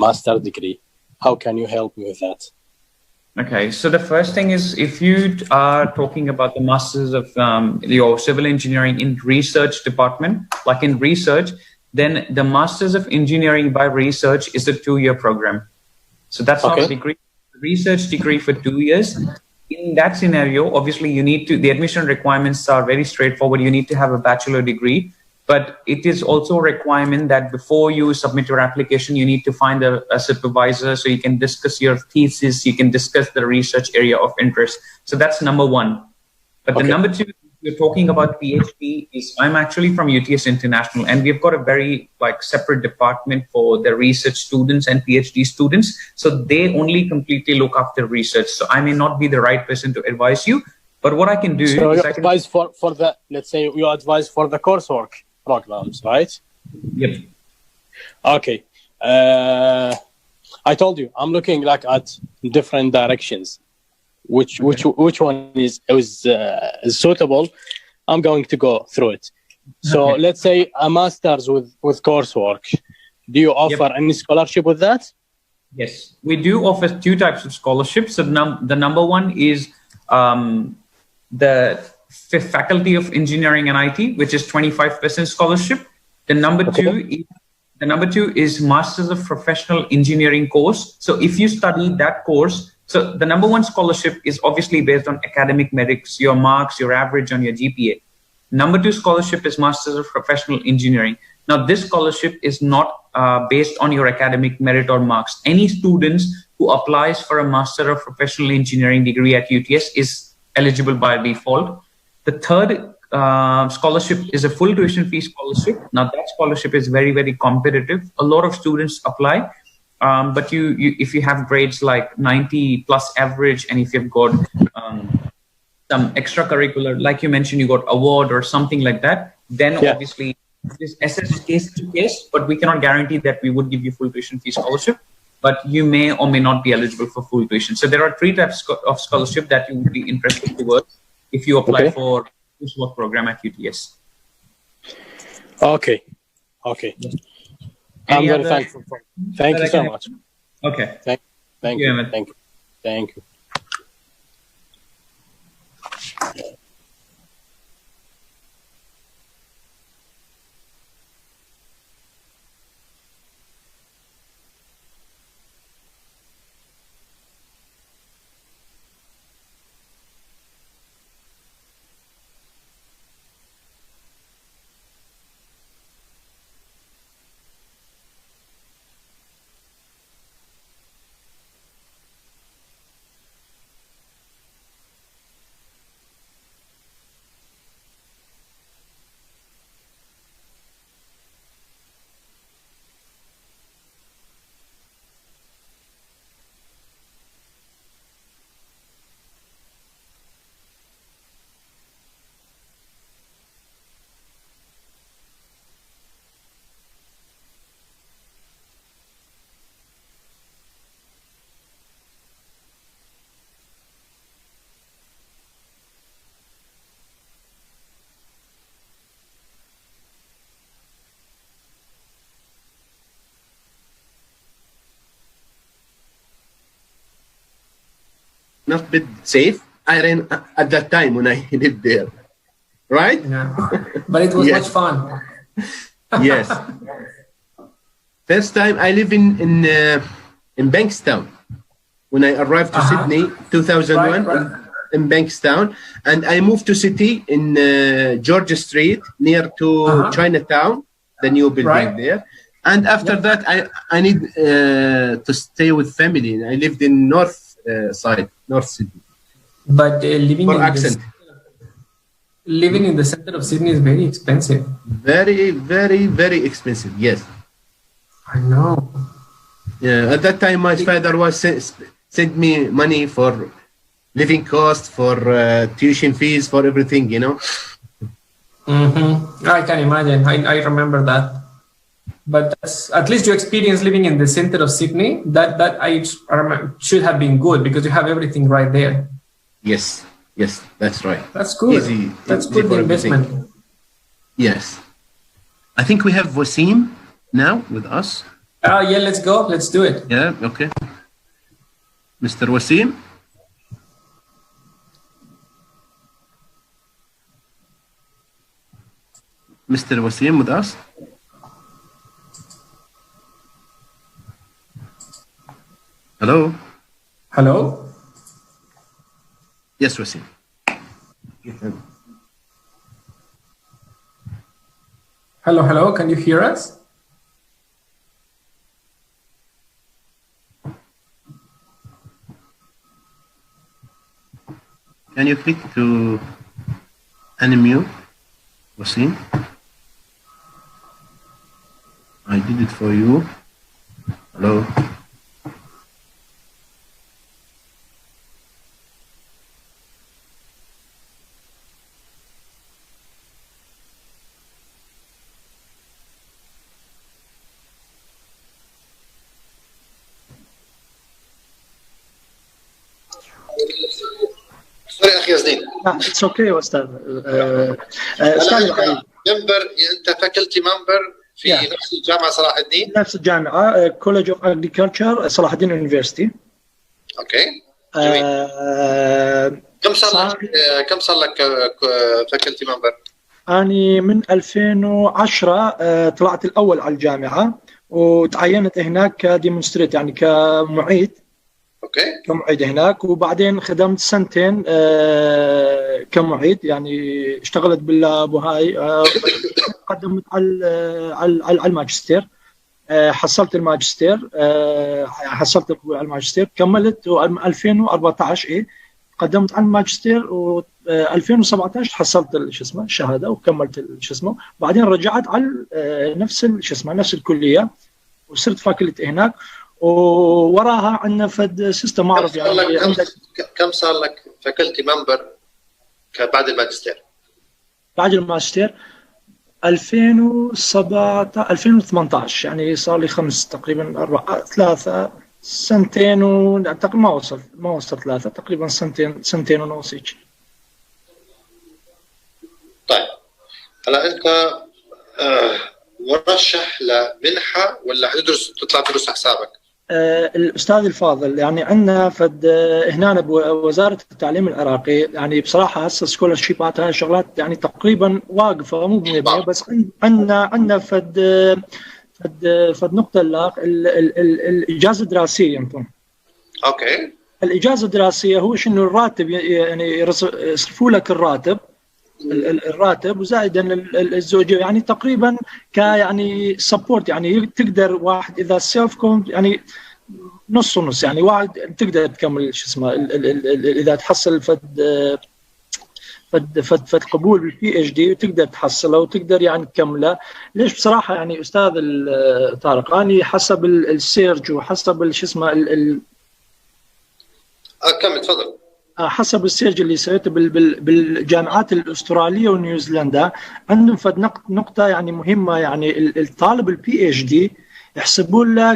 master degree. How can you help me with that? Okay, so the first thing is, if you are talking about the Masters of your Civil Engineering in Research department, like in research, then the Masters of Engineering by Research is a 2-year program. So that's not a degree, research degree for 2 years. In that scenario, obviously the admission requirements are very straightforward. You need to have a bachelor degree, but it is also a requirement that before you submit your application, you need to find a supervisor so you can discuss your thesis, you can discuss the research area of interest. So that's number one. But the number two, we're talking about PhD, is I'm actually from UTS International, and we've got a very separate department for the research students and PhD students. So they only completely look after research. So I may not be the right person to advise you, but what I can do so is you advise for the, let's say you advise for the coursework programs, right? Yep. Okay. I told you I'm looking at different directions. Which one is suitable? I'm going to go through it. So let's say a master's with coursework. Do you offer any scholarship with that? Yes, we do offer 2 types of scholarships. So the number one is the Faculty of Engineering and IT, which is 25% scholarship. The number two is Masters of Professional Engineering course. So if you study that course, so the number one scholarship is obviously based on academic merits, your marks, your average on your GPA. Number 2 scholarship is Masters of Professional Engineering. Now, this scholarship is not based on your academic merit or marks. Any students who applies for a Master of Professional Engineering degree at UTS is eligible by default. The third scholarship is a full tuition fee scholarship. Now, that scholarship is very, very competitive. A lot of students apply. But if you have grades like 90 plus average, and if you've got some extracurricular, like you mentioned, you got award or something like that, then obviously this assessed case to case, but we cannot guarantee that we would give you full tuition fee scholarship, but you may or may not be eligible for full tuition. So there are 3 types of scholarship that you would be interested towards if you apply for this work program at UTS. Okay. I'm very thankful. Thank you so much. Okay. Thank you. Thank you. Not bit safe. I ran at that time when I lived there, right? Yeah, but it was much fun. Yes. First time I live in Bankstown. When I arrived to Sydney, 2001, in Bankstown, and I moved to city in Georgia Street near to Chinatown, the new building there. And after that, I need to stay with family. I lived in North Sydney. But living in the center of Sydney is very expensive. Very, very, very expensive. Yes. I know. Yeah. At that time, my father was sent me money for living costs, for tuition fees, for everything. I can imagine. I remember that. But at least your experience living in the center of Sydney, that should have been good because you have everything right there. Yes, that's right. That's good. That's good investment. Yes. I think we have Wasim now with us. Yeah, let's go. Let's do it. Yeah, okay. Mr. Wasim. Mr. Wasim with us? Hello? Hello? Yes, Wasim. Hello, hello. Can you hear us? Can you click to unmute, Wasim? I did it for you. Hello? سوري اخي يزدين. اتس اوكي استاذ. استاذ العزيز، ممبر، انت فاكولتي ممبر في نفس الجامعه صلاح الدين؟ نفس الجامعه، كولج اوف اجريكلتشر صلاح الدين يونيفرستي. اوكي جميل. كم صار لك فاكولتي ممبر؟ اني من 2010 طلعت الاول على الجامعه وتعينت هناك كديمونستريت، يعني كمعيد. اوكي. كمعيد هناك، وبعدين خدمت سنتين كمعيد، يعني اشتغلت باللاب وهاي. قدمت على الماجستير، حصلت الماجستير، حصلت القبول على الماجستير، كملت 2014 قدمت على الماجستير، و 2017 حصلت شو اسمه الشهاده وكملت شو اسمه. بعدين رجعت على نفس شو اسمه نفس الكليه وصرت فاكولتي هناك، ووراها عندنا فد سيستم ما اعرف يعني عندك. كم صار لك فاكولتي ممبر بعد الماجستير؟ بعد الماجستير 2017 2018، يعني صار لي تقريبا 3 سنتين تقريبا ما وصل 3 تقريبا سنتين ونص هيك. طيب هلا انت مرشح لمنحه ولا حتدرس تطلع تدرس حسابك؟ الاستاذ الفاضل، يعني عندنا فد هنا بوزاره التعليم العراقي، يعني بصراحه هسه سكولرشيبات هاي شغلات يعني تقريبا واقفه مو بنبيه، بس عندنا فد نقطه الاجازه الدراسيه يمكن. اوكي. الاجازه الدراسيه هو شنو الراتب، يعني يصرفوا لك الراتب وزائدا الزوجيه، يعني تقريبا يعني سبورت، يعني تقدر واحد اذا سيلف كوم يعني نص ونص، يعني واحد تقدر تكمل شو اسمه اذا تحصل فد قبول بالبي اتش دي وتقدر تحصله وتقدر يعني تكمله. ليش بصراحه يعني استاذ طارق، اني حسب السيرج وحسب شو اسمه كمل تفضل. حسب السيرج اللي سويته بالجامعات الاستراليه ونيوزيلندا، عندهم فد نقطه يعني مهمه، يعني الطالب البي اتش دي يحسبون له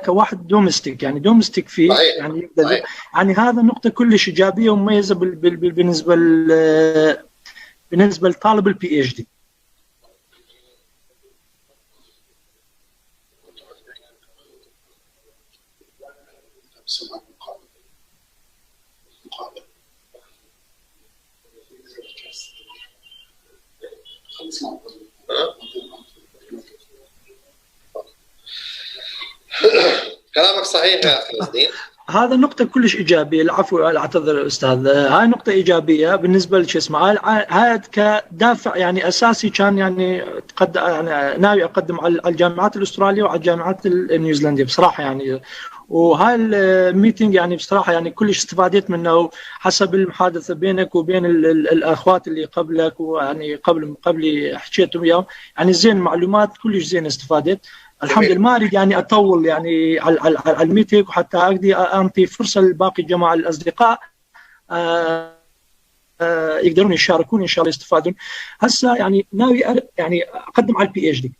كواحد دومستيك، يعني دومستيك فيه يعني يعني هذا نقطه كلش ايجابيه ومميزه بالنسبه لطالب البي اتش دي. كلامك صحيح يا اخي يزدين. هذا نقطة كلش إيجابية. العفو أعتذر أستاذ، هاي نقطة إيجابية بالنسبة لشو اسمه، هاي كدافع يعني أساسي كان يعني يعني ناوي أقدم على الجامعات الأسترالية وعلى الجامعات النيوزيلندية بصراحة يعني. وهاي الميتينج يعني بصراحة يعني كلش استفادت منه، حسب المحادثة بينك وبين الأخوات اللي قبلك، ويعني قبل حكيتهم وياهم يعني زين، معلومات كلش زين استفادت. الحمد لله. ما اريد يعني اطول يعني على الميتينج، وحتى اقدر اعطي فرصه لباقي الجماعه الاصدقاء يقدرون يشاركون ان شاء الله يستفادون. هسه يعني ناوي يعني اقدم على البي اتش دي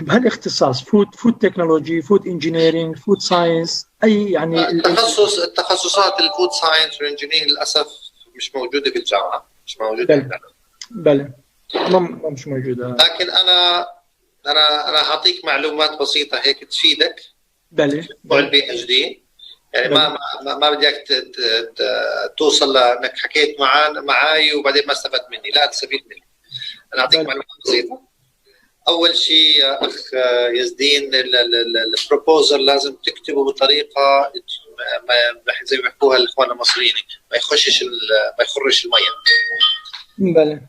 بهالاختصاص، فود تكنولوجي، فود انجينيرنج، فود ساينس، اي يعني التخصصات الفود ساينس والانجينيرنج للاسف مش موجوده في الجامعه، مش موجوده. بلى مش موجوده. لكن انا انا هعطيك معلومات بسيطه هيك تفيدك. بلى. موضوع البي اتش دي يعني ما بدي اياك توصل لانك حكيت معي وبعدين ما استفدت مني، لا تستفيد مني. انا اعطيك معلومات بسيطه. اول شيء يا اخ يزدين، البروبوزل لازم تكتبه بطريقه زي ما بيحكوها الاخوان المصريين، ما يخرش الميه. بلى.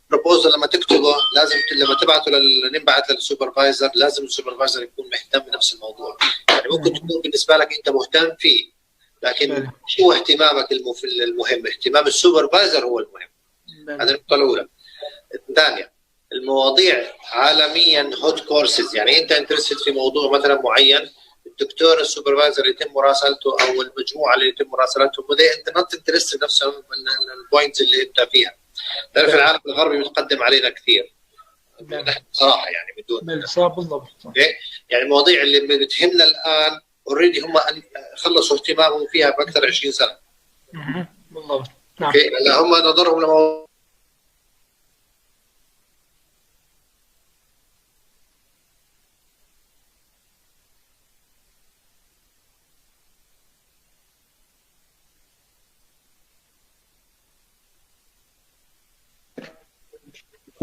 البروبوزل لما تكتبه لازم لما تبعته نبعث للسوبرفايزر، لازم السوبرفايزر يكون مهتم بنفس الموضوع. يعني ممكن تكون بالنسبه لك انت مهتم فيه، لكن مش هو اهتمامك المهم، اهتمام السوبرفايزر هو المهم. هذه النقطه الاولى. الثانيه، المواضيع عالميا هوت كورسز، يعني انت انترستد في موضوع مثلا معين، الدكتور السوبرفايزر يتم مراسلته او المجموعه اللي يتم مراسلتهم، وده انت نوت انترستد نفس البوينتس اللي انت فيها. تعرف العالم الغربي متقدم علينا كثير صراحه، يعني بدون بالضبط. يعني المواضيع اللي بتهمنا الان اوريدي هم خلصوا اهتمامهم فيها باكثر 20 سنه. بالضبط. نعم. هلا هم نظرهم لموضوع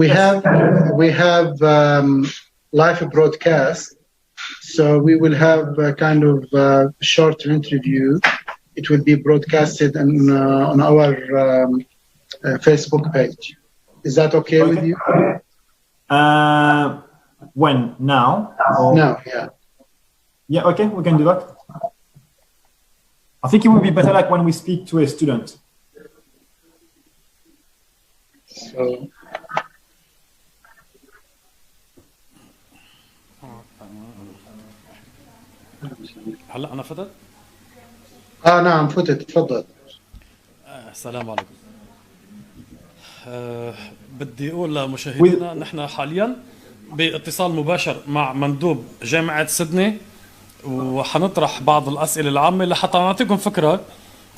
We have live broadcast, so we will have a kind of short interview. It will be broadcasted on our Facebook page. Is that okay with you? When? Now? Or? Now, yeah. Yeah, okay, we can do that. I think it would be better like when we speak to a student. So. هلا انا فتت؟ نعم فتت، تفضل. السلام عليكم. بدي اقول لمشاهدينا نحن حاليا باتصال مباشر مع مندوب جامعة سيدني، وحنطرح بعض الأسئلة العامة لحتى نعطيكم فكرة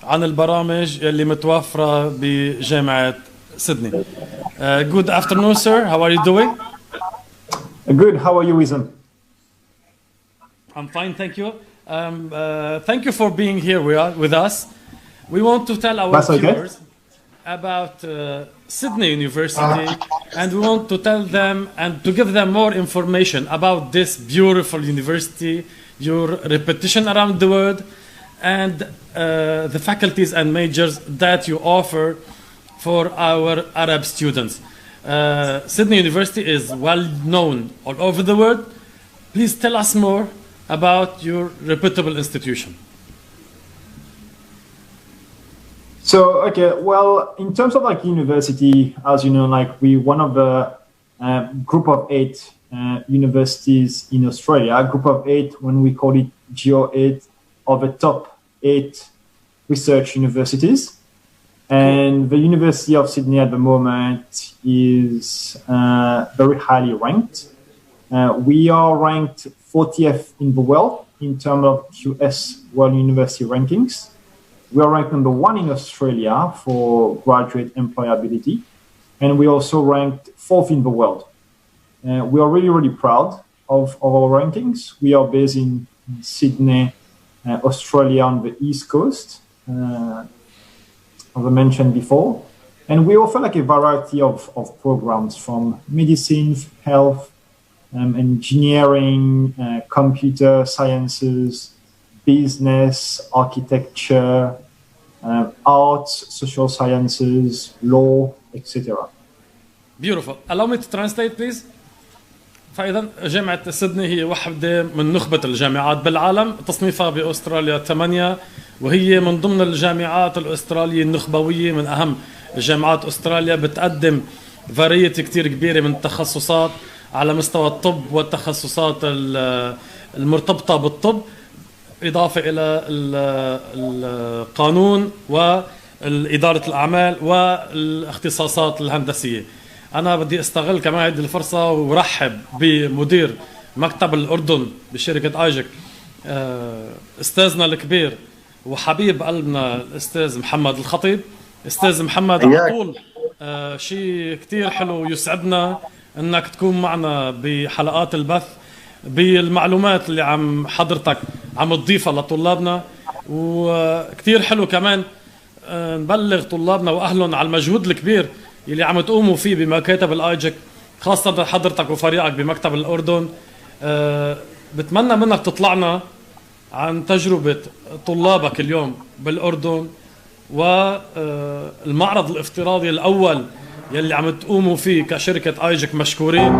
عن البرامج اللي متوفرة بجامعة سيدني. Good afternoon, sir. How are you doing? Good. How are you, Wizam? I'm fine, thank you. Thank you for being here with us. We want to tell our viewers about Sydney University, and we want to tell them and to give them more information about this beautiful university, your reputation around the world, and the faculties and majors that you offer for our Arab students. Sydney University is well known all over the world. Please tell us more about your reputable institution. So, okay, well, in terms of like university, as you know, like we one of the group of 8 universities in Australia, group of 8 when we call it Geo8, of the top 8 research universities. And the University of Sydney at the moment is very highly ranked. We are ranked 40th in the world in terms of QS World University rankings. We are ranked number 1 in Australia for graduate employability. And we also ranked 4th in the world. We are really, really proud of our rankings. We are based in Sydney, Australia on the East Coast, as I mentioned before. And we offer like a variety of programs from medicine, health, engineering, computer sciences, business, architecture, arts, social sciences, law, etc. Beautiful. Allow me to translate, please. فإذا جامعة سيدني هي واحدة من نخبة الجامعات بالعالم، تصنيفها بأستراليا 8، وهي من ضمن الجامعات الأسترالية النخبوية، من أهم جامعات أستراليا. بتقدم فاريتي كتير كبيرة من التخصصات على مستوى الطب والتخصصات المرتبطة بالطب، إضافة إلى القانون وإدارة الأعمال والاختصاصات الهندسية. أنا بدي أستغل كمان هذه الفرصة ورحب بمدير مكتب الأردن بشركة IGEC، أستاذنا الكبير وحبيب قلبنا الأستاذ محمد الخطيب. أستاذ محمد، على طول شيء كتير حلو يسعدنا انك تكون معنا بحلقات البث بالمعلومات اللي عم حضرتك عم تضيفها لطلابنا. وكتير حلو كمان نبلغ طلابنا واهلهم على المجهود الكبير اللي عم تقوموا فيه بمكاتب الايجيك، خاصة حضرتك وفريقك بمكتب الأردن. بتمنى منك تطلعنا عن تجربة طلابك اليوم بالأردن والمعرض الافتراضي الأول يلي عم تقوموا فيه كشركة ايجيك. مشكورين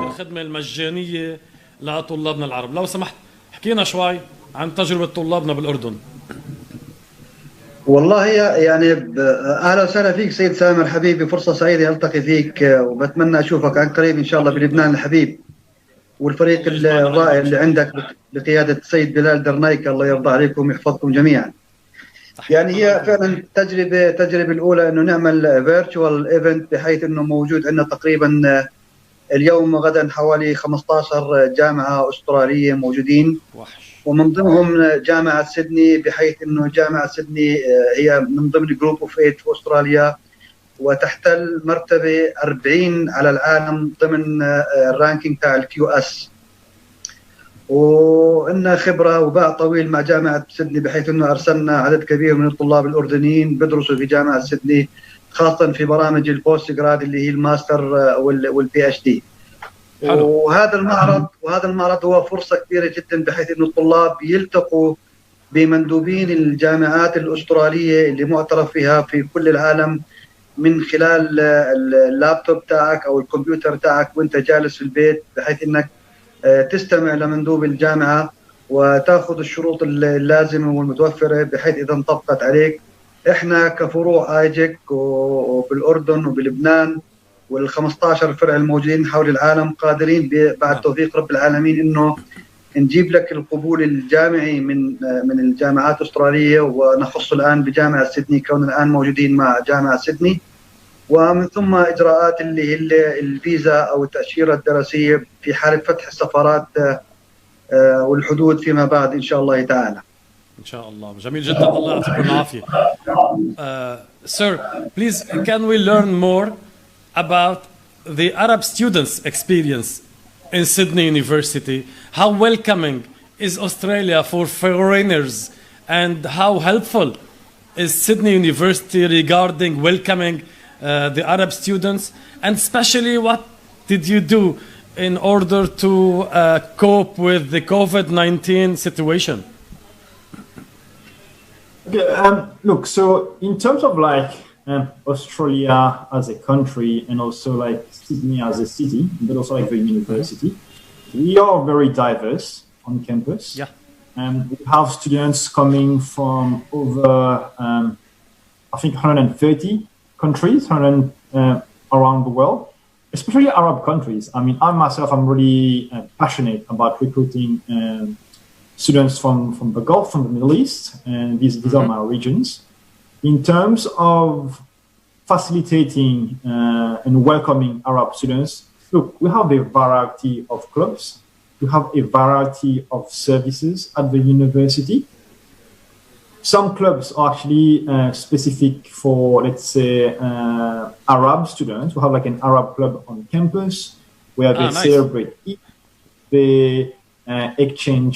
الخدمة المجانية لطلابنا العرب. لو سمحت حكينا شوي عن تجربة طلابنا بالأردن. والله يعني اهلا وسهلا فيك سيد سامر حبيبي، فرصه سعيده التقي فيك وبتمنى اشوفك عن قريب ان شاء الله بلبنان الحبيب، والفريق الرائع اللي عندك بقياده السيد بلال درنايك، الله يرضى عليكم ويحفظكم جميعا. يعني هي فعلا تجربه الاولى انه نعمل فيرتشوال ايفنت، بحيث انه موجود عندنا تقريبا اليوم وغدا حوالي 15 جامعه استراليه موجودين، ومن ضمنهم جامعة سيدني، بحيث أنه جامعة سيدني هي من ضمن جروب اوف 8 في أستراليا، وتحتل مرتبة 40 على العالم ضمن الرانكينج تاع الكيو اس. وإن خبرة وباع طويل مع جامعة سيدني، بحيث أنه أرسلنا عدد كبير من الطلاب الأردنيين بدرسوا في جامعة سيدني، خاصة في برامج البوست جراد اللي هي الماستر والبي اتش دي. وهذا المعرض هو فرصة كبيرة جدا، بحيث أن الطلاب يلتقوا بمندوبين الجامعات الأسترالية اللي معترف فيها في كل العالم من خلال اللابتوب تاعك أو الكمبيوتر تاعك وانت جالس في البيت، بحيث أنك تستمع لمندوب الجامعة وتأخذ الشروط اللازمة والمتوفرة، بحيث إذا انطبقت عليك. إحنا كفروع IGEC وبالأردن وبلبنان وال15 فرع الموجودين حول العالم قادرين بعد توفيق رب العالمين انه نجيب لك القبول الجامعي من الجامعات الاستراليه، ونخص الان بجامعه سيدني كون الان موجودين مع جامعه سيدني، ومن ثم اجراءات اللي هي الفيزا او التاشيره الدراسيه في حاله فتح السفارات والحدود فيما بعد ان شاء الله تعالى. إن شاء الله. جميل جدا، الله يعطيكم العافية. Sir, please can we learn more about the Arab students' experience in Sydney University? How welcoming is Australia for foreigners, and how helpful is Sydney University regarding welcoming the Arab students? And especially, what did you do in order to cope with the COVID-19 situation? Okay, look, so in terms of like Australia as a country, and also like Sydney as a city, but also like the university, we are very diverse on campus. Yeah. We have students coming from over, I think 130 countries around the world, especially Arab countries. I mean, I myself, I'm really passionate about recruiting students from the Gulf, from the Middle East, and these are my regions. In terms of facilitating and welcoming Arab students, look, we have a variety of clubs. We have a variety of services at the university. Some clubs are actually specific for, let's say, Arab students. We have like an Arab club on campus where they celebrate Eid. They exchange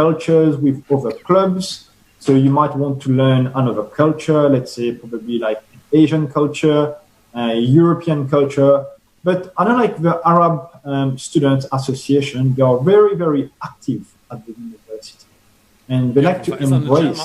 cultures with other clubs. So you might want to learn another culture, let's say probably like Asian culture, European culture. But unlike the Arab Students Association, they are very, very active at the university. And they like to embrace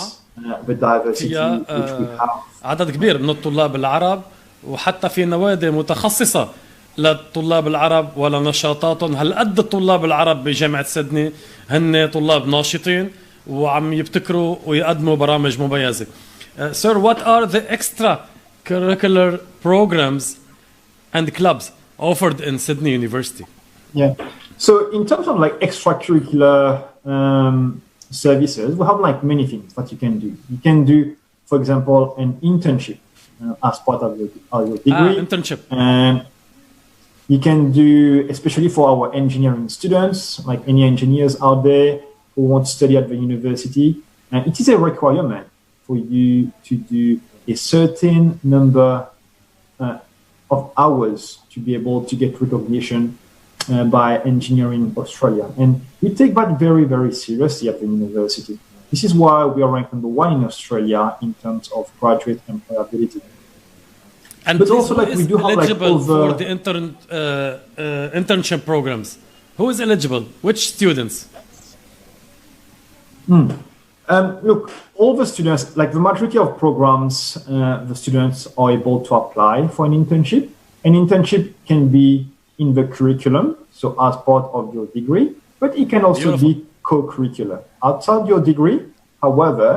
the diversity which we have. عدد كبير من الطلاب العرب، وحتى في نوادي متخصصة للطلاب العرب ولنشاطاتهم. هالقد الطلاب العرب بجامعة سيدني هن طلاب ناشطين وعم يبتكروا ويقدموا برامج مميزة. Sir, what are the extracurricular programs and clubs offered in Sydney University? Yeah. So in terms of like extracurricular services, we have like many things that you can do. You can do, for example, an internship as part of your degree. Internship. And you can do, especially for our engineering students, like any engineers out there who want to study at the university, and it is a requirement for you to do a certain number of hours to be able to get recognition by Engineering Australia. And we take that very, very seriously at the university. This is why we are ranked #1 in Australia in terms of graduate employability. And but also, like, we do have eligible like for the internship programs. Who is eligible? Which students? Look, all the students, like the majority of programs, the students are able to apply for an internship. An internship can be in the curriculum, so as part of your degree, but it can also be co-curricular. Outside your degree, however,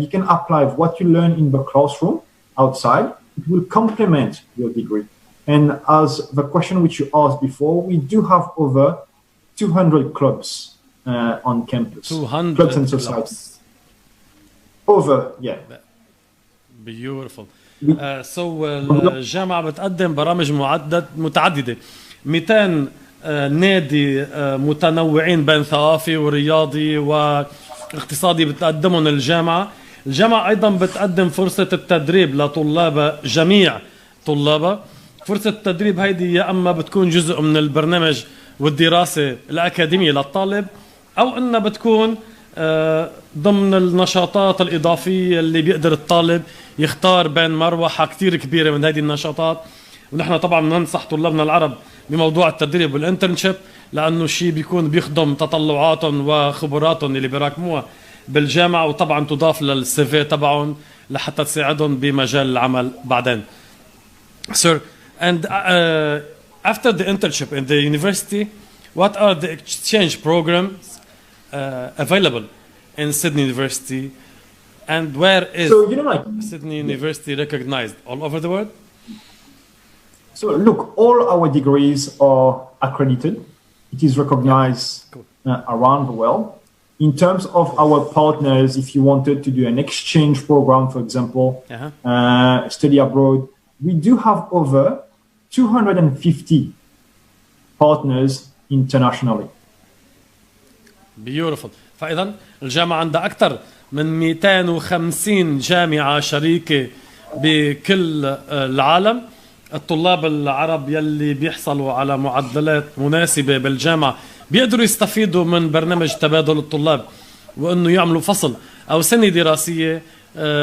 you can apply what you learn in the classroom outside. It will complement your degree. And as the question which you asked before, we do have over 200 clubs on campus. 200 clubs and societies. Over, yeah. Beautiful. So الجامعة بتقدم برامج متعددة. 200 نادي متنوعين بين ثقافي ورياضي واقتصادي بتقدمهم الجامعة. الجامعة أيضا بتقدم فرصة التدريب لطلاب جميع طلابها. فرصة التدريب هيدي يا أما بتكون جزء من البرنامج والدراسة الأكاديمية للطالب أو أنها بتكون ضمن النشاطات الإضافية اللي بيقدر الطالب يختار بين مروحة كتير كبيرة من هذه النشاطات. ونحن طبعا ننصح طلابنا العرب بموضوع التدريب والانترنشيب لأنه شيء بيكون بيخدم تطلعاتهم وخبراتهم اللي بيراكموها بالجامعة وطبعا تضاف للسي في تبعهم لحتى تساعدهم بمجال العمل بعدين. Sir, and after the internship in the university, what are the exchange programs available in Sydney University, and where is Sydney University recognized all over the world? So look, all our degrees are accredited. It is recognized around the world. In terms of our partners, if you wanted to do an exchange program, for example, study abroad, we do have over 250 partners internationally. Beautiful. فإذا الجامعة عندها أكثر من 250 جامعة شريكة بكل العالم. الطلاب العرب يلي بيحصلوا على معدلات مناسبة بالجامعة بيقدروا يستفيدوا من برنامج تبادل الطلاب وأنه يعملوا فصل أو سنة دراسية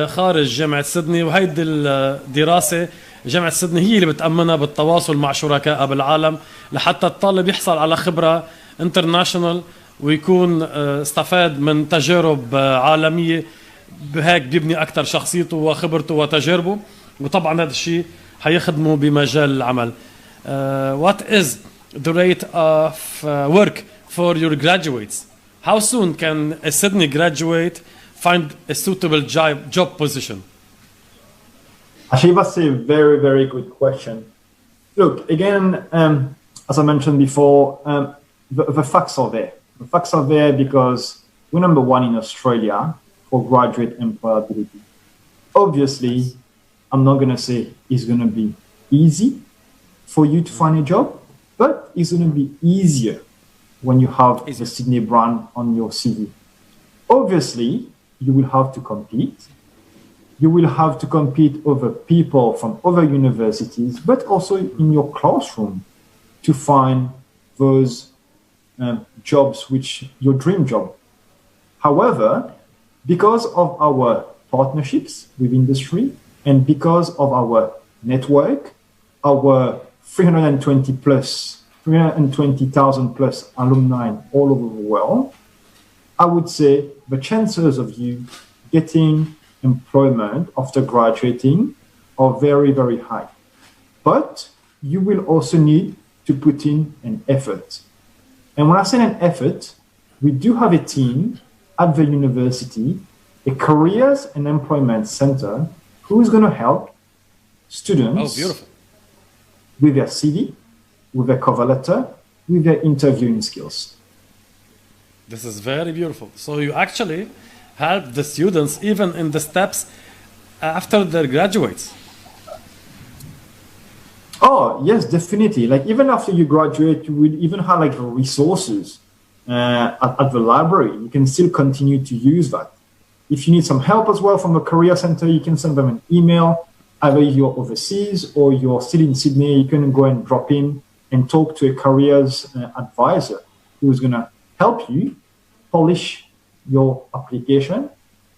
خارج جامعة سيدني. وهيدي الدراسة جامعة سيدني هي اللي بتأمنها بالتواصل مع شركاء بالعالم لحتى الطالب يحصل على خبرة انترناشونال ويكون استفاد من تجارب عالمية. بهيك بيبني أكثر شخصيته وخبرته وتجاربه وطبعا هذا الشيء حيخدمه بمجال العمل. What is the rate of work for your graduates? How soon can a Sydney graduate find a suitable job position? Actually, that's a very, very good question. Look, again, as I mentioned before, the facts are there. The facts are there because we're #1 in Australia for graduate employability. Obviously, I'm not going to say it's going to be easy for you to find a job, but it's going to be easier when you have the Sydney brand on your CV. Obviously, you will have to compete. You will have to compete over people from other universities, but also in your classroom to find those jobs, which your dream job. However, because of our partnerships with industry and because of our network, our 320,000 plus alumni all over the world, I would say the chances of you getting employment after graduating are very, very high. But you will also need to put in an effort. And when I say an effort, we do have a team at the university, a careers and employment center, who is going to help students with their CV, with their cover letter, with their interviewing skills. This is very beautiful. So you actually help the students even in the steps after their graduates. Oh, yes, definitely. Like even after you graduate, you will even have like resources at the library. You can still continue to use that. If you need some help as well from the career center, you can send them an email either you're overseas or you're still in Sydney, you can go and drop in and talk to a careers advisor who's going to help you polish your application,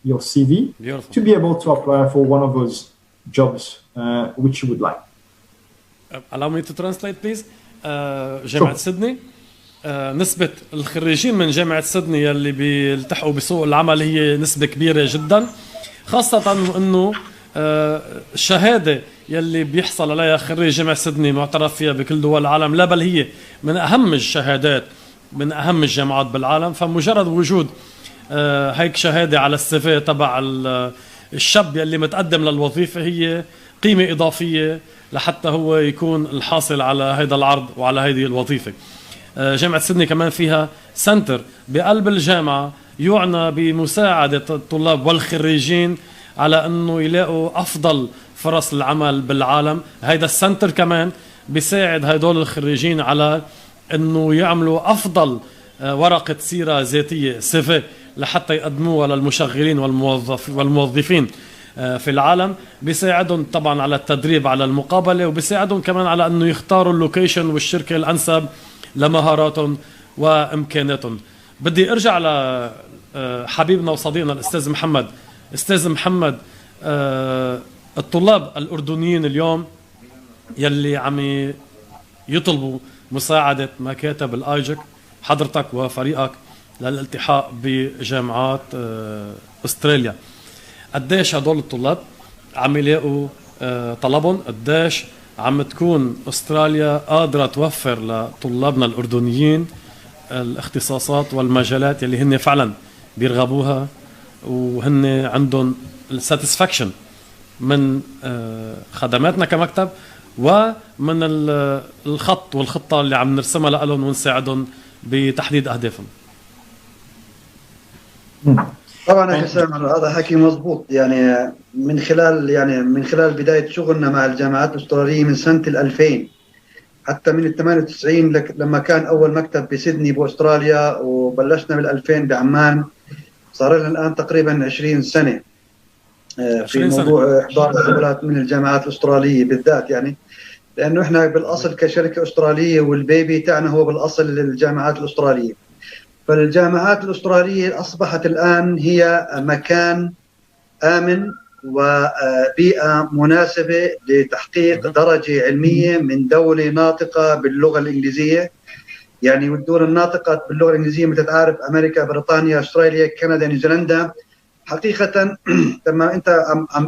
your CV, Beautiful. to be able to apply for one of those jobs which you would like. Allow me to translate, please. جامعة سيدني نسبة الخريجين من جامعة سيدني يلي بيلتحقوا بسوق العمل هي نسبة كبيرة جدا، خاصة انه الشهادة يلي بيحصل عليها خريج جامعة سيدني معترف فيها بكل دول العالم، لا بل هي من أهم الشهادات من أهم الجامعات بالعالم. فمجرد وجود هيك شهادة على السيفي تبع الشاب يلي متقدم للوظيفة هي قيمة إضافية لحتى هو يكون الحاصل على هذا العرض وعلى هذه الوظيفة. جامعة سيدني كمان فيها سنتر بقلب الجامعة يعنى بمساعدة الطلاب والخريجين على أنه يلاقوا أفضل فرص العمل بالعالم. هيدا السنتر كمان بيساعد هيدول الخريجين على أنه يعملوا أفضل ورقة سيرة ذاتية CV لحتى يقدموها للمشغلين والموظفين في العالم. بيساعدهم طبعا على التدريب على المقابلة، وبيساعدهم كمان على أنه يختاروا اللوكيشن والشركة الأنسب لمهاراتهم وإمكاناتهم. بدي أرجع لحبيبنا وصديقنا الأستاذ محمد. أستاذ محمد، الطلاب الأردنيين اليوم يلي عم يطلبوا مساعدة مكاتب الآيجك حضرتك وفريقك للالتحاق بجامعات أستراليا، قديش هدول الطلاب عم يلاقوا طلبهم؟ قديش عم تكون أستراليا قادرة توفر لطلابنا الأردنيين الاختصاصات والمجالات يلي هن فعلا بيرغبوها وهن عندهم الساتسفاكشن من خدماتنا كمكتب ومن الخط والخطة اللي عم نرسمها لهم ونساعدهم بتحديد أهدافهم؟ طبعا يا حسام هذا حكي مضبوط. يعني من خلال بداية شغلنا مع الجامعات الأسترالية من سنة 2000 حتى من 98 لما كان أول مكتب بسيدني بأستراليا، وبلشنا بال 2000 بعمان، صار لنا الآن تقريبا 20 سنة في موضوع إحضار قبولات من الجامعات الأسترالية بالذات. يعني لأنه إحنا بالأصل كشركة أسترالية والبيبي تاعنا هو بالأصل الجامعات الأسترالية. فالجامعات الأسترالية أصبحت الآن هي مكان آمن وبيئة مناسبة لتحقيق درجة علمية من دولة ناطقة باللغة الإنجليزية. يعني والدول الناطقة باللغة الإنجليزية مثل تعرف أمريكا، بريطانيا، أستراليا، كندا، نيوزيلندا. حقيقة لما أنت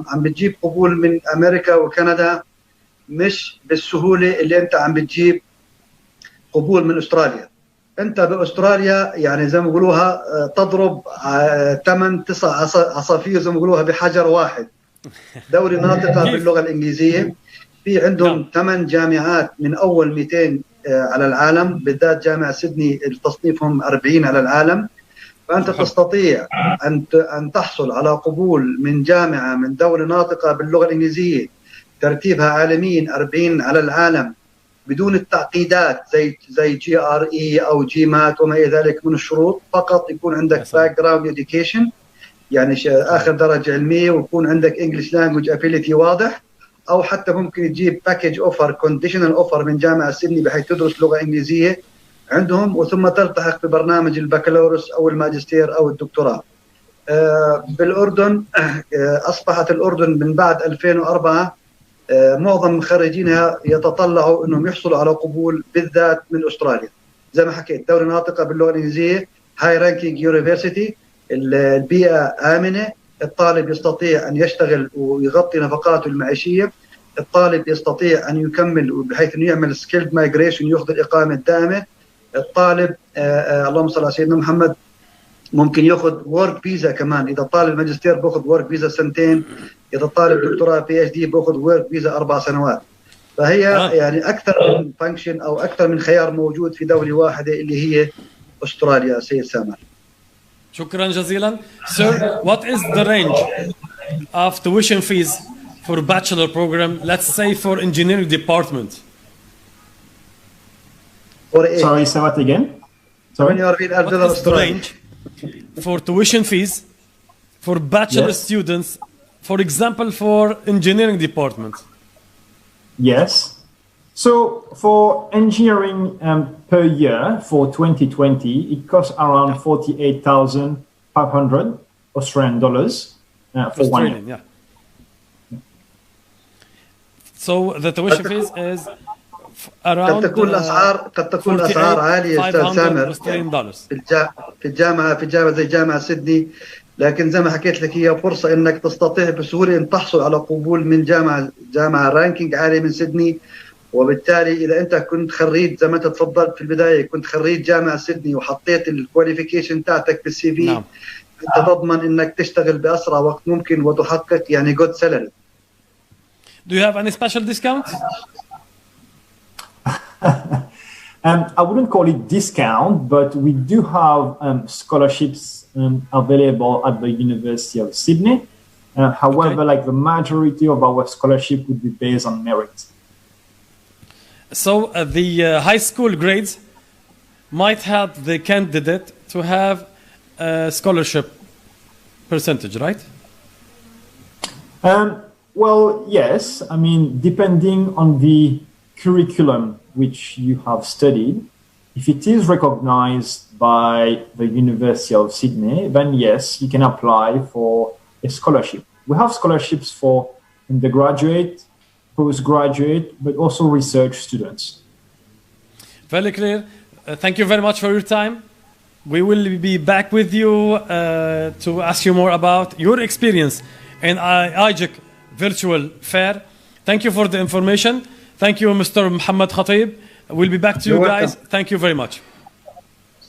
عم بتجيب قبول من أمريكا وكندا مش بالسهولة اللي أنت عم بتجيب قبول من أستراليا. أنت بأستراليا يعني زي ما بيقولوها تضرب 8-9 عصافير زي ما بيقولوها بحجر واحد. دولة ناطقة باللغة الإنجليزية، في عندهم 8 جامعات من أول 200 على العالم، بالذات جامعة سيدني تصنيفهم 40 على العالم. فأنت تستطيع أن تحصل على قبول من جامعة من دولة ناطقة باللغة الإنجليزية ترتيبها عالميا 40 على العالم بدون التعقيدات زي GRE أو GMAT وما إلى ذلك من الشروط. فقط يكون عندك background education يعني آخر درجة علمية، ويكون عندك English language ability واضح، أو حتى ممكن تجيب package offer conditional offer من جامعة سيدني بحيث تدرس لغة إنجليزية عندهم، وثم تلتحق ببرنامج البكالوريوس أو الماجستير أو الدكتوراه. بالأردن أصبحت الأردن من بعد 2004 معظم خريجينها يتطلعوا أنهم يحصلوا على قبول بالذات من أستراليا. زي ما حكيت دولة ناطقة باللغة الإنجليزية، هاي رانكينج يونيفرسيتي، البيئة آمنة، الطالب يستطيع أن يشتغل ويغطي نفقاته المعيشية، الطالب يستطيع أن يكمل بحيث أنه يعمل سكيلد مايجريشن يأخذ الإقامة الدائمة. الطالب اللهم صل على سيدنا محمد ممكن ياخذ ورك فيزا كمان، اذا طالب ماجستير باخذ ورك فيزا 2 اذا طالب دكتوراه PhD باخذ ورك فيزا 4 سنوات. فهي يعني اكثر من فانكشن او اكثر من خيار موجود في دوله واحده اللي هي استراليا. سيد سامر. شكرا جزيلا. Sir, what is the range of tuition fees for bachelor program, let's say for engineering department? Sorry, say that again. Sorry. What is the range for tuition fees for bachelor students for example, for engineering department? Yes. So for engineering per year for 2020, it costs around 48,500 Australian dollars for Australian, 1 year. yeah. So the tuition fees is around قد تكون الاسعار عاليه استاذ سامر في الجامعه زي جامعه سيدني، لكن زي ما حكيت لك هي فرصه انك تستطيع بسهوله ان تحصل على قبول من جامعه رانكينج عالي من سيدني، وبالتالي اذا انت كنت خريج زي ما انت تفضلت في البدايه كنت خريج جامعه سيدني وحطيت الكواليفيكيشن تاعتك بالسي في، نعم. انت تضمن انك تشتغل باسرع وقت ممكن وتحقق يعني جود سالري. Do you have any special discount? I wouldn't call it discount, but we do have scholarships available at the University of Sydney. However, like the majority of our scholarship would be based on merit. So the high school grades might help the candidate to have a scholarship percentage, right? Well, yes. I mean, depending on the curriculum which you have studied, if it is recognized by the University of Sydney, then yes, you can apply for a scholarship. We have scholarships for undergraduate, postgraduate, but also research students. Very clear. Thank you very much for your time. We will be back with you to ask you more about your experience in IGEC virtual fair. Thank you for the information. Thank you, Mr. Muhammad Khatib. We'll be back to you guys. Thank you very much.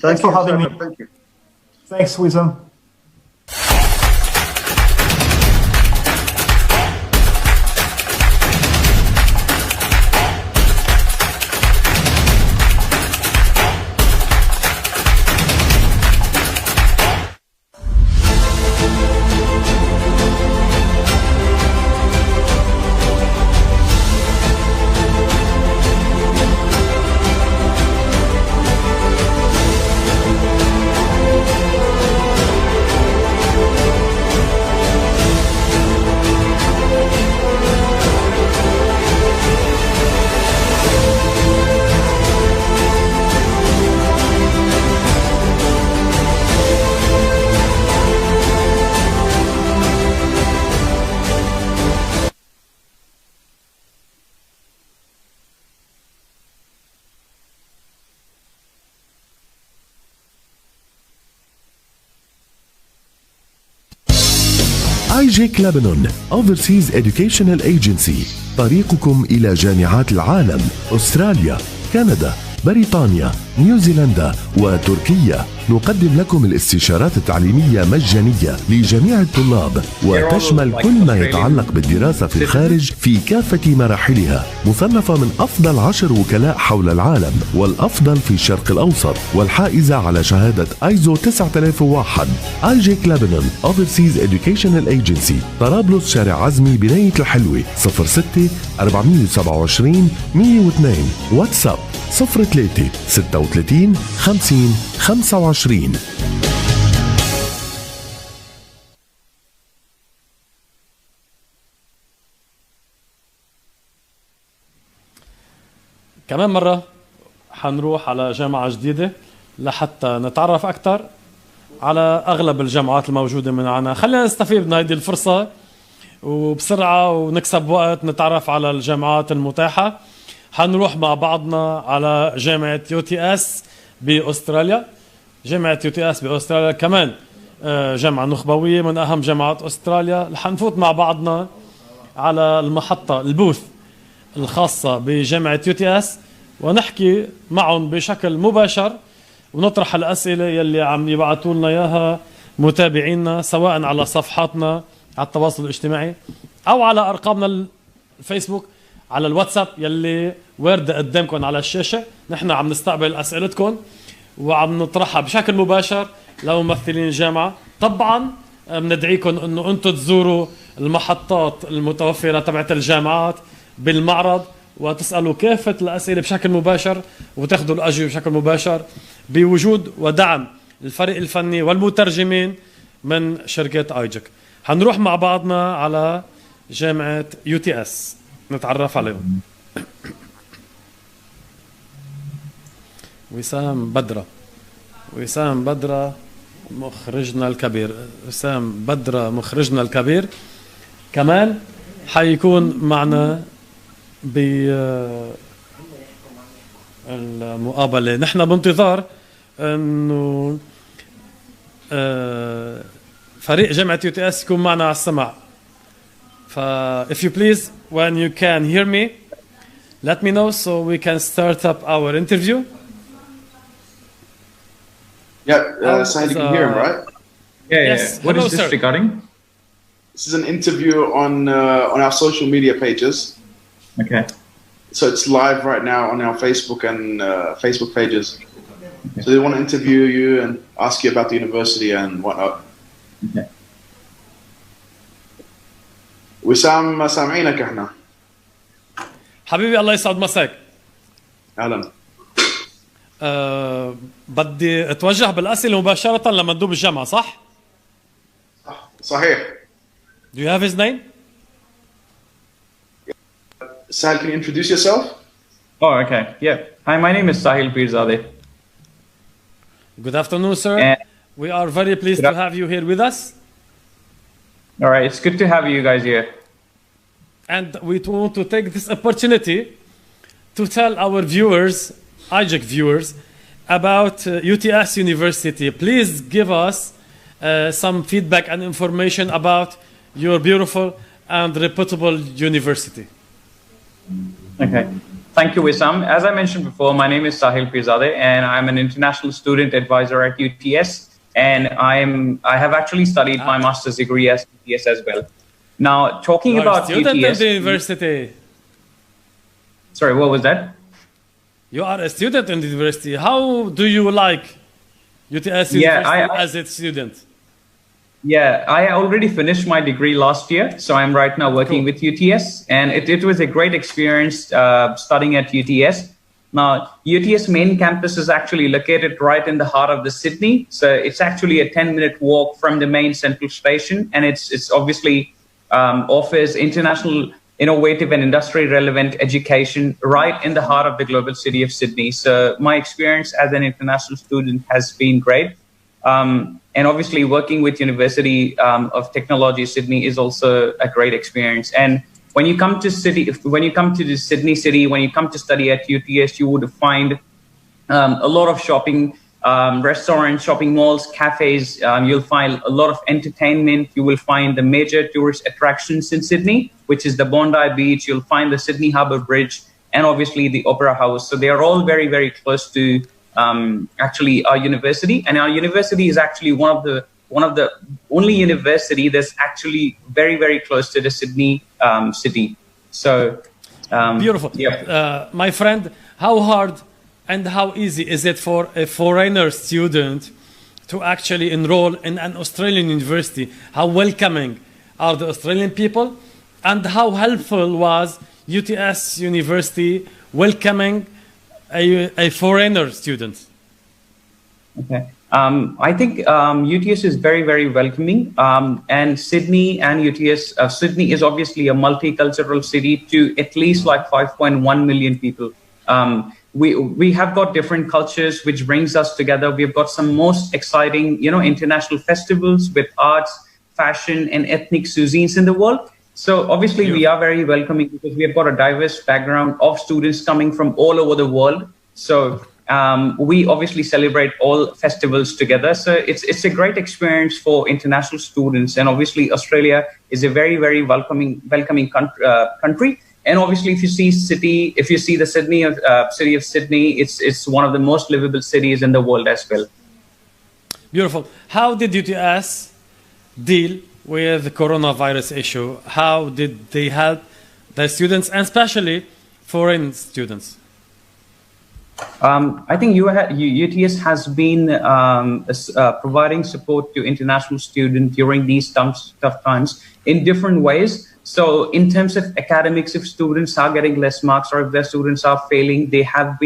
Thanks for having me. Thank you. Thanks, Wisdom. IGEC Lebanon Overseas Educational Agency، طريقكم إلى جامعات العالم، أستراليا، كندا، بريطانيا، نيوزيلندا وتركيا. نقدم لكم الاستشارات التعليمية مجانية لجميع الطلاب، وتشمل كل ما يتعلق بالدراسة في الخارج في كافة مراحلها. مصنفة من أفضل 10 وكلاء حول العالم والأفضل في الشرق الأوسط، والحائزة على شهادة ISO 9001. IGEC Lebanon Overseas Educational Agency، طرابلس، شارع عزمي، بناية الحلوة، 06 427 102. واتساب 03 36 50 25. كمان مرة حنروح على جامعة جديدة لحتى نتعرف أكثر على أغلب الجامعات الموجودة معنا. خلينا نستفيد من هذه الفرصة وبسرعة ونكسب وقت نتعرف على الجامعات المتاحة. حنروح مع بعضنا على جامعة UTS بأستراليا. جامعة UTS بأستراليا كمان جامعة نخبوية من أهم جامعات أستراليا. حنفوت مع بعضنا على المحطة البوث الخاصة بجامعة UTS ونحكي معهم بشكل مباشر ونطرح الأسئلة يلي عم يبعثوا لنا إياها متابعينا، سواء على صفحاتنا على التواصل الاجتماعي أو على أرقامنا الفيسبوك، على الواتساب يلي واردة قدامكم على الشاشة. نحن عم نستقبل أسئلتكم وعم نطرحها بشكل مباشر لممثلين الجامعة. طبعا بندعيكم أنه أنتم تزوروا المحطات المتوفرة تبعت الجامعات بالمعرض وتسألوا كافة الأسئلة بشكل مباشر وتاخذوا الأجوبة بشكل مباشر بوجود ودعم الفريق الفني والمترجمين من شركة IGEC. هنروح مع بعضنا على جامعة UTS نتعرف عليهم. وسام بدرة مخرجنا الكبير. وسام بدرة مخرجنا الكبير كمان حيكون معنا بالمقابلة. نحن بانتظار انه فريق جامعة UTS يكون معنا على السمع. if you please, when you can hear me, let me know so we can start up our interview. Yeah, Sahil, you can hear him, right? Yeah, Yes. yeah. What Hello, is this sir. regarding? This is an interview on our social media pages. Okay. So it's live right now on our Facebook and Facebook pages. So they want to interview you and ask you about the university and whatnot. Okay. وسام سامعينك احنا. حبيبي الله يسعد مساك. اهلا. بدي اتوجه بالاسئله مباشره لما ندوب الجامعه صح؟ صحيح. Do you have his name? Sahil, can you introduce yourself? Oh, okay. Yeah. Hi, my name is Sahil Pirzadeh. Good afternoon, sir. We are very pleased to have you here with us. All right. It's good to have you guys here. And we want to take this opportunity to tell our viewers, IGEC viewers, about UTS University. Please give us some feedback and information about your beautiful and reputable university. Okay. Thank you, Wissam. As I mentioned before, my name is Sahil Pirzadeh, and I'm an international student advisor at UTS. And I have actually studied my master's degree at UTS as well. Now, talking about student UTS, in the university. Sorry, what was that? You are a student in the university. How do you like UTS University as a student? Yeah, I already finished my degree last year, so I'm right now working with UTS, and it was a great experience studying at UTS. Now, UTS main campus is actually located right in the heart of the Sydney, so it's actually a 10-minute walk from the main central station, and it's obviously offers international, innovative and industry relevant education right in the heart of the global city of Sydney. So my experience as an international student has been great. And obviously working with University of Technology Sydney is also a great experience. And when you come to the Sydney city, when you come to study at UTS, you would find a lot of shopping, restaurants, shopping malls, cafes. You'll find a lot of entertainment. You will find the major tourist attractions in Sydney, which is the Bondi Beach. You'll find the Sydney Harbour Bridge, and obviously the Opera House. So they are all very, very close to actually our university. And our university is actually one of the only university that's actually very, very close to the Sydney city. So beautiful. Yep. My friend, how hard and how easy is it for a foreigner student to actually enroll in an Australian university? How welcoming are the Australian people? And how helpful was UTS University welcoming a foreigner student? Okay. I think UTS is very, very welcoming. And Sydney and UTS, Sydney is obviously a multicultural city to at least like 5.1 million people. We have got different cultures, which brings us together. We've got some most exciting, international festivals with arts, fashion, and ethnic cuisines in the world. So obviously we are very welcoming because we have got a diverse background of students coming from all over the world. So we obviously celebrate all festivals together. So it's a great experience for international students. And obviously Australia is a very, very welcoming country. And obviously if you see the city of Sydney, it's one of the most livable cities in the world as well. Beautiful. How did UTS deal with the coronavirus issue? How did they help the students, and especially foreign students? I think UTS has been providing support to international students during these tough times in different ways. So in terms of academics, if students are getting less marks or if their students are failing, they have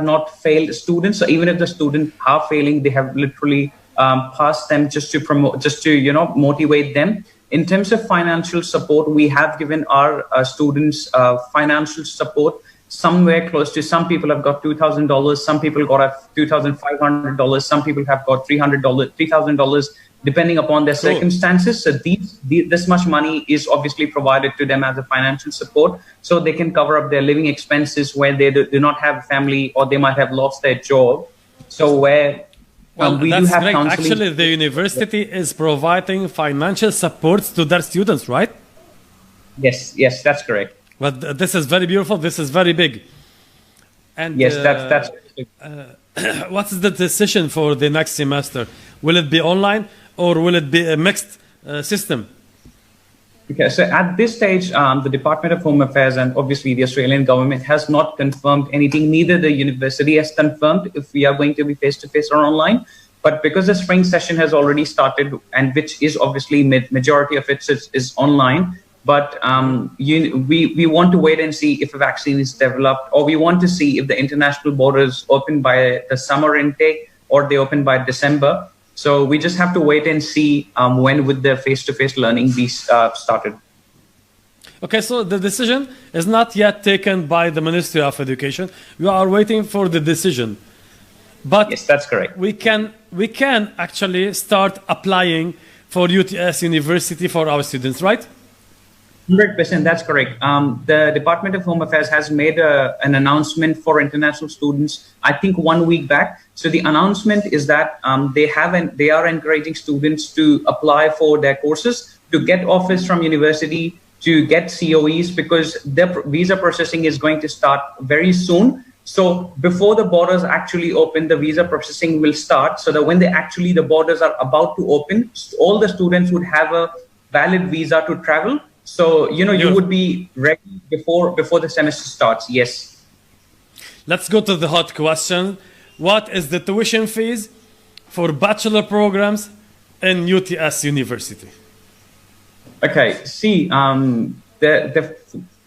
not failed students. So even if the students are failing, they have literally past them just to promote, just to, you know, motivate them. In terms of financial support, we have given our students financial support somewhere close to, some people have got $2,000, some people got $2,500, some people have got $3,000, depending upon their circumstances. So this much money is obviously provided to them as a financial support, so they can cover up their living expenses where they do not have a family, or they might have lost their job. So where we do have great. counseling. Actually, the university is providing financial supports to their students, right? Yes, that's correct. But this is very beautiful. This is very big. And yes, that's what's the decision for the next semester? Will it be online or will it be a mixed system? Okay, so at this stage, the Department of Home Affairs and obviously the Australian government has not confirmed anything. Neither the university has confirmed if we are going to be face-to-face or online. But because the spring session has already started, and which is obviously majority of it is online, but we want to wait and see if a vaccine is developed, or we want to see if the international borders open by the summer intake or they open by December. So we just have to wait and see when would the face-to-face learning be started. Okay, so the decision is not yet taken by the Ministry of Education. We are waiting for the decision. But yes, that's correct. We can actually start applying for UTS University for our students, right? 100%, that's correct. The Department of Home Affairs has made an announcement for international students, I think 1 week back. So the announcement is that they are encouraging students to apply for their courses, to get offers from university, to get COEs, because the visa processing is going to start very soon. So before the borders actually open, the visa processing will start, so that when the borders are about to open, all the students would have a valid visa to travel. So, you know, you would be ready before the semester starts. Yes. Let's go to the hot question. What is the tuition fees for bachelor programs in UTS University? Okay. See, the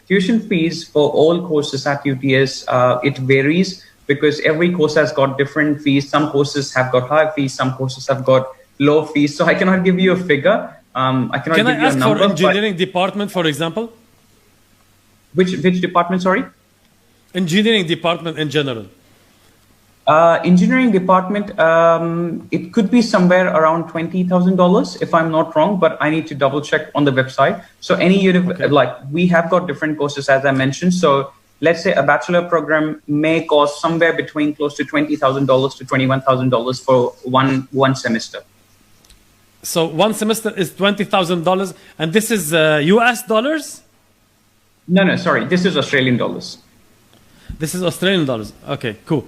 tuition fees for all courses at UTS, it varies because every course has got different fees. Some courses have got high fees, some courses have got low fees. So I cannot give you a figure. I cannot give you a number. Can I ask for engineering department, for example? Which department, sorry? Engineering department in general. Engineering department, it could be somewhere around $20,000 if I'm not wrong, but I need to double check on the website. So like we have got different courses, as I mentioned. So let's say a bachelor program may cost somewhere between close to $20,000 to $21,000 for one semester. So one semester is $20,000, and this is US dollars? No, sorry. This is Australian dollars. This is Australian dollars. Okay, cool.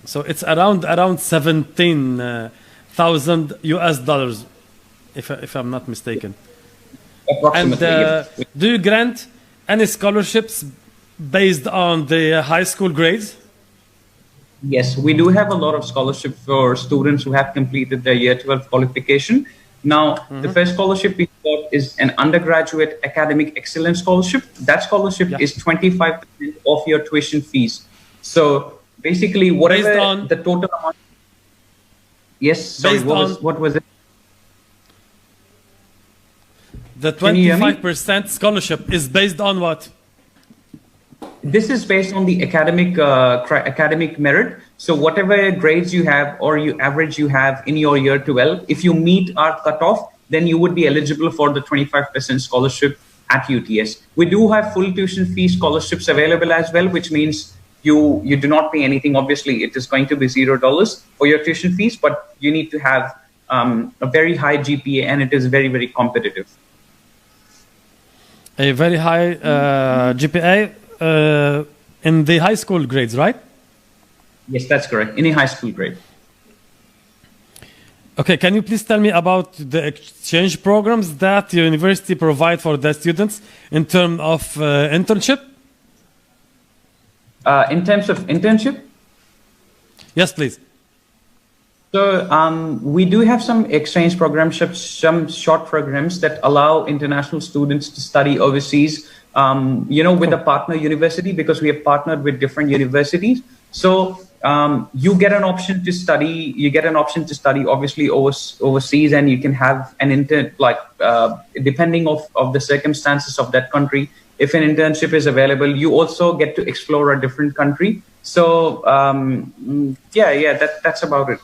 So it's around 17,000 US dollars, if I'm not mistaken. Approximately. And do you grant any scholarships based on the high school grades? Yes, we do have a lot of scholarships for students who have completed their year 12 qualification. Now, the first scholarship we got is an undergraduate academic excellence scholarship. That scholarship is 25% of your tuition fees. So basically, whatever the total amount. Yes, sorry, what was it? The 25% scholarship is based on what? This is based on the academic merit. So whatever grades you have or average you have in your year 12, if you meet our cutoff, then you would be eligible for the 25% scholarship at UTS. We do have full tuition fee scholarships available as well, which means you do not pay anything. Obviously, it is going to be $0 for your tuition fees, but you need to have a very high GPA, and it is very, very competitive. A very high GPA in the high school grades, right? Yes, that's correct. In a high school grade. Okay, can you please tell me about the exchange programs that the university provide for the students in terms of internship? In terms of internship? Yes, please. So we do have some exchange programs, some short programs that allow international students to study overseas, with a partner university, because we have partnered with different universities. So you get an option to study. You get an option to study, obviously, overseas, and you can have an intern. Like depending of the circumstances of that country, if an internship is available, you also get to explore a different country. So that's about it.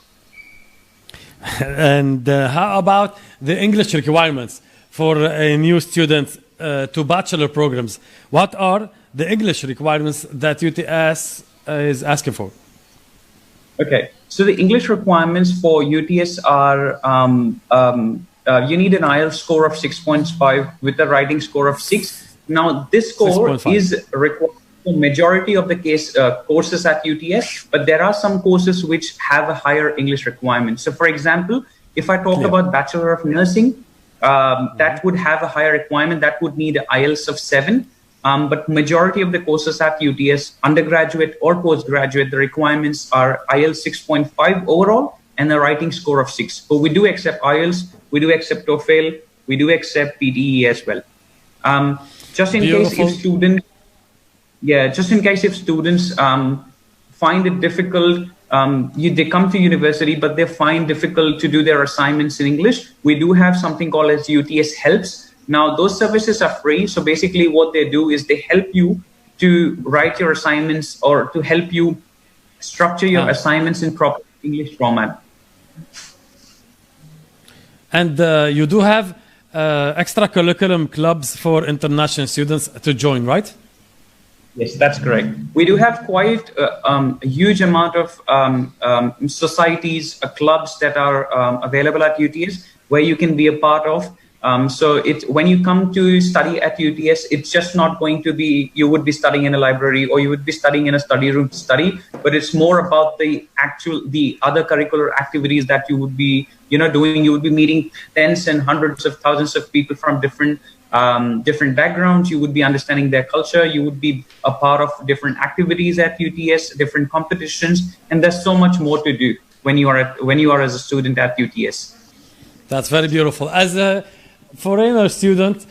And how about the English requirements for a new student to bachelor programs? What are the English requirements that UTS is asking for? Okay, so the English requirements for UTS are you need an IELTS score of 6.5 with a writing score of 6. Now, this score is required for majority of the courses at UTS, but there are some courses which have a higher English requirement. So, for example, if I talk about Bachelor of Nursing, that would have a higher requirement. That would need an IELTS of 7. But majority of the courses at UTS, undergraduate or postgraduate, the requirements are IELTS 6.5 overall and a writing score of 6. But we do accept IELTS, we do accept TOEFL, we do accept PTE as well. Just in case if students find it difficult, they come to university, but they find difficult to do their assignments in English, we do have something called as UTS Helps. Now, those services are free. So basically what they do is they help you to write your assignments or to help you structure your assignments in proper English format. And you do have extracurriculum clubs for international students to join, right? Yes, that's correct. We do have quite a huge amount of societies, clubs that are available at UTS where you can be a part of. So when you come to study at UTS, it's just not going to be, you would be studying in a library or you would be studying in a study room to study, but it's more about the other curricular activities that you would be, doing. You would be meeting tens and hundreds of thousands of people from different backgrounds. You would be understanding their culture. You would be a part of different activities at UTS, different competitions, and there's so much more to do when you are as a student at UTS. That's very beautiful. As a foreigner student,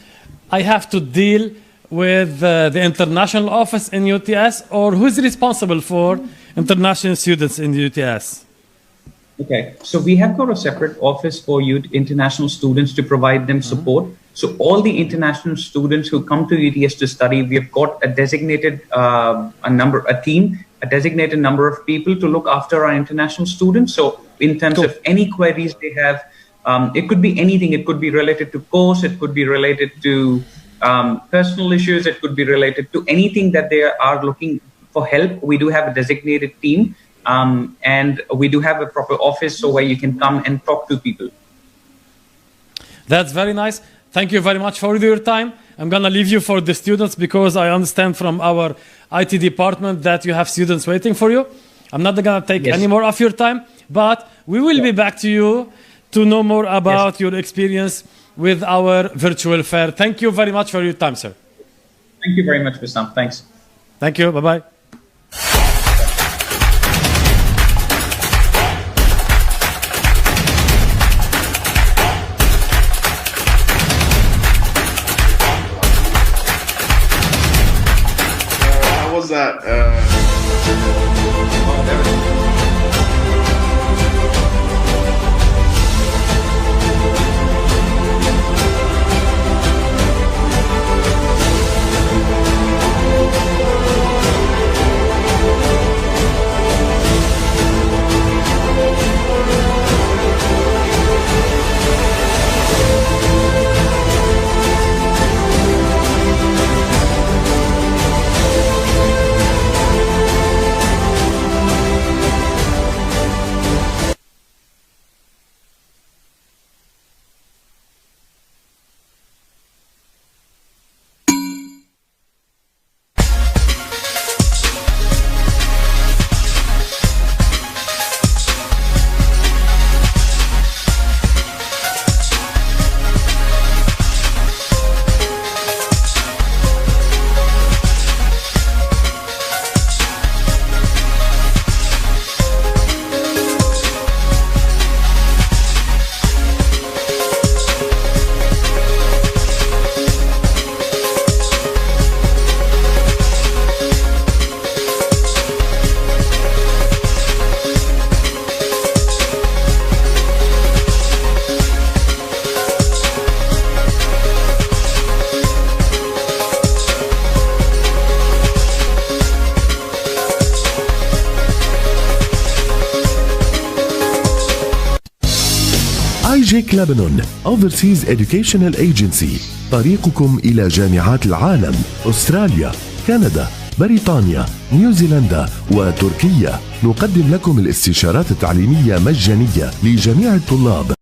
I have to deal with the international office in UTS, or who's responsible for international students in the UTS? Okay, so we have got a separate office for international students to provide them support. So all the international students who come to UTS to study, we have got a designated a designated number of people to look after our international students. So in terms of any queries they have, it could be anything. It could be related to course. It could be related to personal issues. It could be related to anything that they are looking for help. We do have a designated team, and we do have a proper office so where you can come and talk to people. That's very nice. Thank you very much for your time. I'm going to leave you for the students because I understand from our IT department that you have students waiting for you. I'm not going to take any more of your time, but we will be back to you to know more about your experience with our virtual fair. Thank you very much for your time, sir. Thank you very much, Wissam. Thanks. Thank you. Bye-bye. How was that? IGEC Lebanon Overseas Educational Agency، طريقكم إلى جامعات العالم، أستراليا، كندا، بريطانيا، نيوزيلندا وتركيا. نقدم لكم الاستشارات التعليمية مجانية لجميع الطلاب.